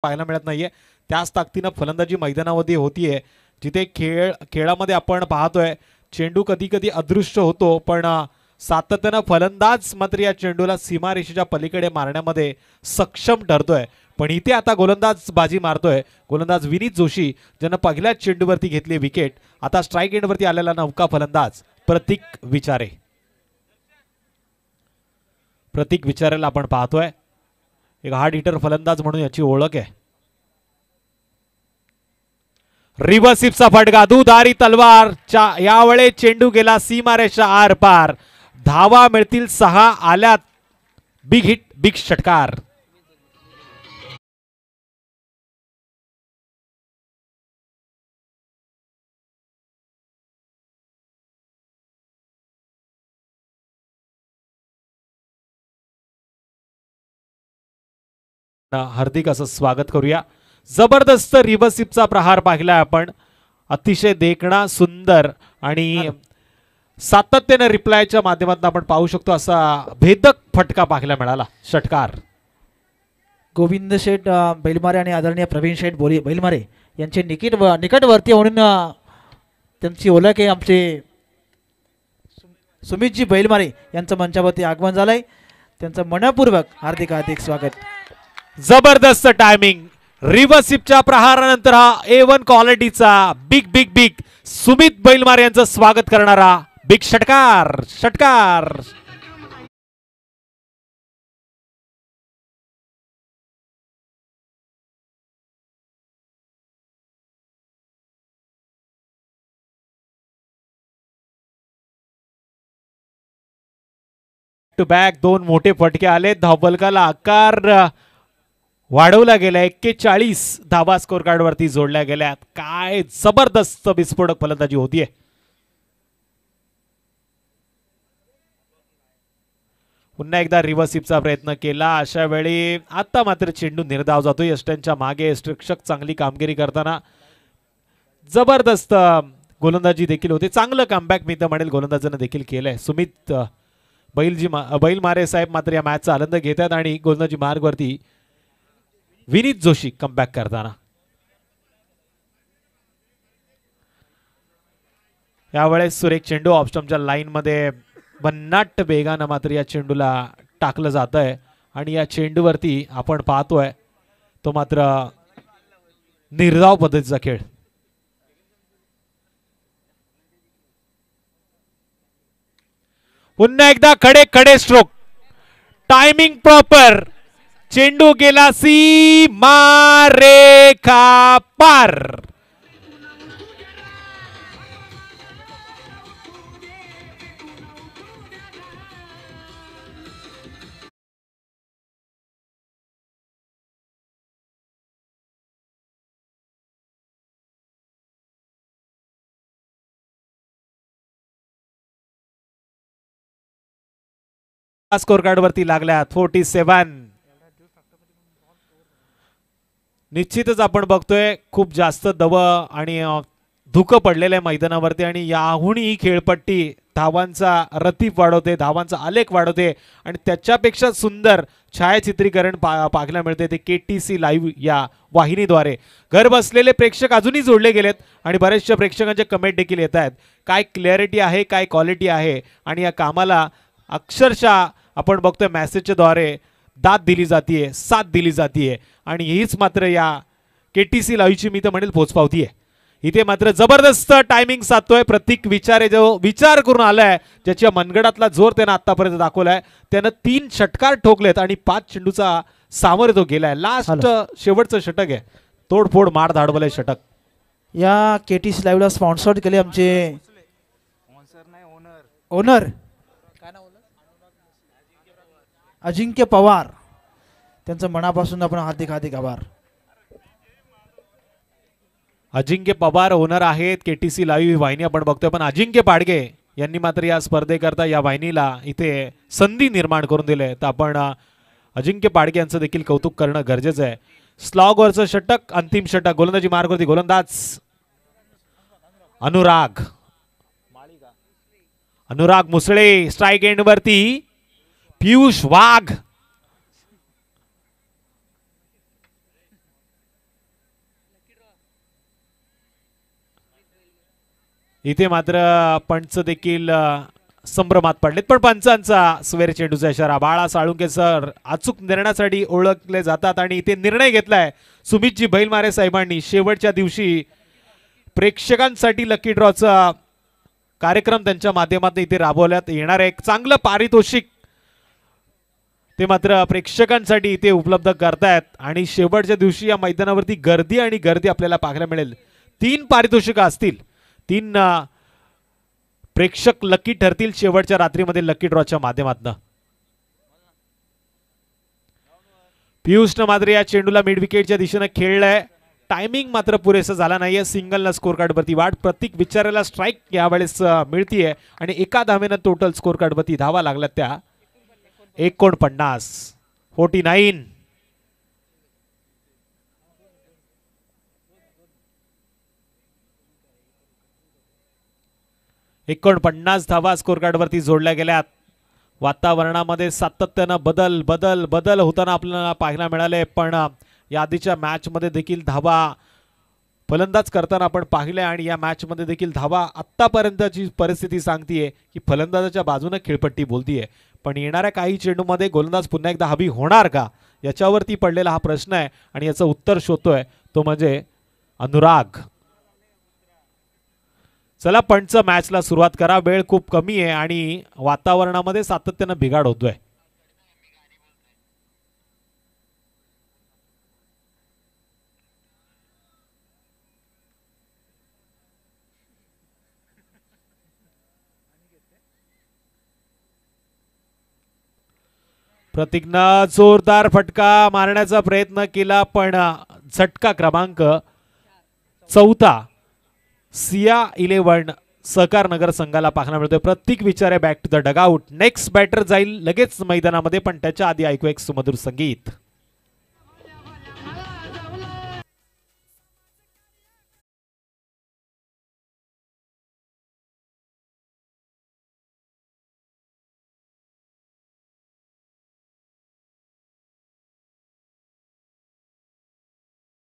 पाहायला मिळत नाहीये. त्याच ताकदीनं फलंदाजी मैदानामध्ये होतीये, जिथे खेळामध्ये आपण पाहतोय चेंडू कधी कधी अदृश्य होतो, पण सातत्यानं फलंदाज मात्र या चेंडूला सीमारेषेच्या पलीकडे मारण्यामध्ये सक्षम ठरतोय. पण इथे आता गोलंदाज बाजी मारतोय, गोलंदाज विनीत जोशी, ज्यानं पहिल्याच चेंडूवरती घेतली विकेट. आता स्ट्राईक एंडवरती आलेला नौका फलंदाज प्रतीक विचारे. प्रतीक विचारेला आपण पाहतोय, एक हार्ड हिटर फलंदाज म्हणून याची ओळख आहे. रिव्हर्सिपचा फटका, दुधारी तलवार. यावेळेस चेंडू गेला सीमारेषा आर पार. धावा मिळतील 6 आल्यात. बिग हिट, बिग षटकार. हार्दिक असं स्वागत करूया. जबरदस्त रिव्हर्सिपचा प्रहार पाहिला आपण, अतिशय देखणा, सुंदर आणि सातत्याने रिप्लायच्या माध्यमातून आपण पाहू शकतो असा भेदक फटका पाहायला मिळाला. षटकार. गोविंद शेठ बैलमारे आणि आदरणीय प्रवीण शेठ बैलमारे यांचे निकटवर्ती म्हणून त्यांची ओळख आहे. आमचे सुमितजी बैलमारे यांचं मंचावरती आगमन झालंय, त्यांचं मनपूर्वक हार्दिक हार्दिक स्वागत. जबरदस्त टायमिंग. रिव्हर्सिपच्या प्रहारानंतर हा A1 क्वालिटीचा big big big Sumit Bailmare यांचं स्वागत करणारा बिग षटकार. षटकार. टू बॅक 2 मोठे फटके आले. धावफलकाला आकार वाढवला गेला. 41 धावा स्कोर कार्ड वरती जोडल्या गेल्यात. काय जबरदस्त विस्फोटक फलंदाजी होतीये. पुन्हा एकदा रिव्हर्सिपचा प्रयत्न केला. अशा वेळी आता मात्र चेंडू निर्धाव जातो. यष्ट्यांच्या मागे यष्टरक्षक चांगली कामगिरी करताना जबरदस्त गोलंदाजी देखील होते. चांगलं कमबॅक मी तर म्हणेल गोलंदाजानं देखील केलंय. सुमित बैलमारे साहेब मात्र या मॅचचा आनंद घेतात आणि गोलंदाजी मार्गवरती विनीत जोशी कमबॅक करताना. यावेळेस सुरेख चेंडू ऑफस्टंपच्या लाईन मध्ये भन्नाट वेगानं मात्र या चेंडूला टाकलं जात आहे आणि या चेंडूवरती आपण पाहतोय तो मात्र निर्धाव पद्धतीचा खेळ. पुन्हा एकदा खडे खडे स्ट्रोक. Timing proper. चेंडू गेला सीमा रेखा पार. स्कोर कार्ड वरती लागल्या 47. निश्चितच आपण बघतोय खूप जास्त दब आणि धुकं पडलेल्या मैदानावरती आणि याहून ही खेळपट्टी धावांचा रतीप वाढवते, धावांचा आलेख वाढवते आणि त्याच्यापेक्षा सुंदर छायाचित्रीकरण पाहायला मिळते ते KTC लाईव्ह या वाहिनीद्वारे. घर बसलेले प्रेक्षक अजूनही जोडले गेलेत आणि बरेचशा प्रेक्षकांचे कमेंट देखील येत आहेत. काय क्लॅरिटी आहे, काय क्वालिटी आहे आणि या कामाला अक्षरशः आपण बघतोय मेसेजच्या द्वारे दाद दिली जातीये, साथ दिली जातीये आणि हीच मात्र या KTC लाईव्हची मी तर म्हणेल पोचपावती आहे. इथे मात्र जबरदस्त टायमिंग साधतोय प्रतीक विचारे, जो विचार करून आलाय, ज्याच्या मनगडातला जोर त्यानं आतापर्यंत दाखवलाय. त्यानं 3 षटकार ठोकलेत आणि 5 चेंडूचा सामोरे तो गेलाय. लास्ट शेवटचं षटक आहे, तोडफोड मार धाडवलंय षटक. या KTC लाईव्हला स्पॉन्सर्ड केले आमचे ओनर अजिंक्य पवार, त्यांचं मनापासून आपण हार्दिक हार्दिक आभार. अजिंक्य पवार ओनर आहेत KTC लाईव्ह ही वाहिनी आपण बघतोय, पण अजिंक्य पाडगे यांनी मात्र या स्पर्धेकरता या वाहिनीला इथे संधी निर्माण करून दिले. तर आपण अजिंक्य पाडगे यांचं देखील कौतुक करणं गरजेचं आहे. स्लॉगवरचं षटक, अंतिम षटक. गोलंदाजी मार्गवरती गोलंदाज अनुराग मुसळे. स्ट्राईक एंड वरती पियुष वाघ. इथे मात्र पंच देखील संभ्रमात पडलेत, पण पंचांचा स्वेर चेंडूचा इशारा. बाळा साळुंके सर अचूक निर्णयासाठी ओळखले जातात आणि इथे निर्णय घेतलाय सुमितजी बैलमारे साहेबांनी. शेवटच्या दिवशी प्रेक्षकांसाठी लकी ड्रॉचा कार्यक्रम त्यांच्या माध्यमातून इथे राबवण्यात येणार आहे. एक चांगलं पारितोषिक ते मात्र प्रेक्षकांसाठी इथे उपलब्ध करतायत आणि शेवटच्या दिवशी या मैदानावरती गर्दी आणि गर्दी आपल्याला पाहायला मिळेल. 3 पारितोषिकं असतील, 3 प्रेक्षक लकी ठरतील शेवटच्या रात्रीमध्ये लकी ड्रॉच्या माध्यमातून. पियुषनं मात्र या चेंडूला मिड विकेटच्या दिशेने खेळलाय. टायमिंग मात्र पुरेसा झाला नाहीये. सिंगलला स्कोर कार्ड वरती वाढ. प्रत्येक विचारायला स्ट्राईक यावेळेस मिळतीये आणि एका धावेनं टोटल स्कोर कार्ड वरती धावा लागल्यात त्या 49. 49. धावा स्कोर कार्ड वरती जोडल्या गेल्यात. वातावरणामध्ये सातत्यानं बदल बदल बदल होताना आपल्याला पाहायला मिळाले, पण या आधीच्या मॅच मध्ये देखील धावा फलंदाज करताना आपण पाहिले आणि या मॅच मध्ये देखील धावा आतापर्यंतची परिस्थिती सांगतीये की फलंदाजाच्या बाजूने खेळपट्टी बोलतीये. पण येणाऱ्या काही चेंडूमध्ये गोलंदाज पुन्हा एकदा हवी होणार का याच्यावरती पडलेला हा प्रश्न आहे आणि याचं उत्तर शोधतोय तो म्हणजे अनुराग. चला पंच मॅचला सुरुवात करा. वेळ खूप कमी आहे आणि वातावरणामध्ये सातत्यानं बिघाड होतोय. प्रतीकनं जोरदार फटका मारण्याचा प्रयत्न केला, पण झटका क्रमांक 4 सिया 11 सहकार नगर संघाला पाहायला मिळतोय. Prateek Vichare back to the dugout. Next batter जाईल लगेच मैदानामध्ये, पण त्याच्या आधी ऐकू एक सुमधुर संगीत.